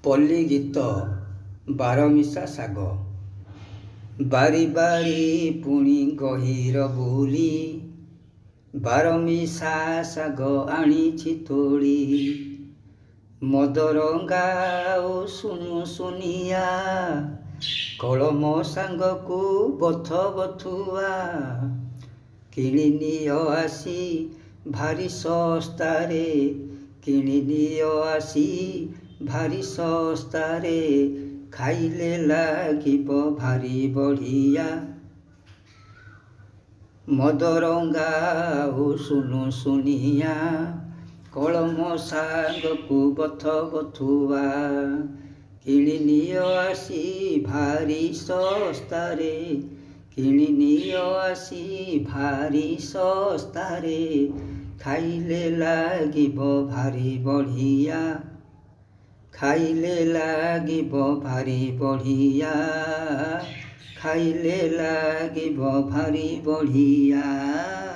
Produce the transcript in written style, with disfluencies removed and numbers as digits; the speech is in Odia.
ପଲ୍ଲୀ ଗୀତ ବାରମିଶା ଶାଗ। ବାରି ବାରି ପୁଣି ଗହୀର ବୁଲି ବାରମିଶା ଶାଗ ଆଣିଛି ତୋଳି। ମଦରଙ୍ଗା ଓ ସୁନୁ ସୁନିଆ କଳମ ସାଙ୍ଗକୁ ବଥ ବଥୁଆ। କିଣିନିଅ ଆସି ଭାରି ଶସ୍ତାରେ, କିଣିନିଅ ଆସି ଭାରି ଶସ୍ତାରେ, ଖାଇଲେ ଲାଗିବ ଭାରି ବଢ଼ିଆ। ମଦରଙ୍ଗା ଓ ସୁନୁ ସୁନିଆ କଳମ ସାଙ୍ଗକୁ ବଥ ବଥୁଆ। କିଣିନିଅ ଆସି ଭାରି ଶସ୍ତାରେ, କିଣିନିଅ ଆସି ଭାରି ଶସ୍ତାରେ, ଖାଇଲେ ଲାଗିବ ଭାରି ବଢ଼ିଆ। ଖାଇଲେ ଲାଗିବ ଭାରି ବଢ଼ିଆ, ଖାଇଲେ ଲାଗିବ ଭାରି ବଢ଼ିଆ।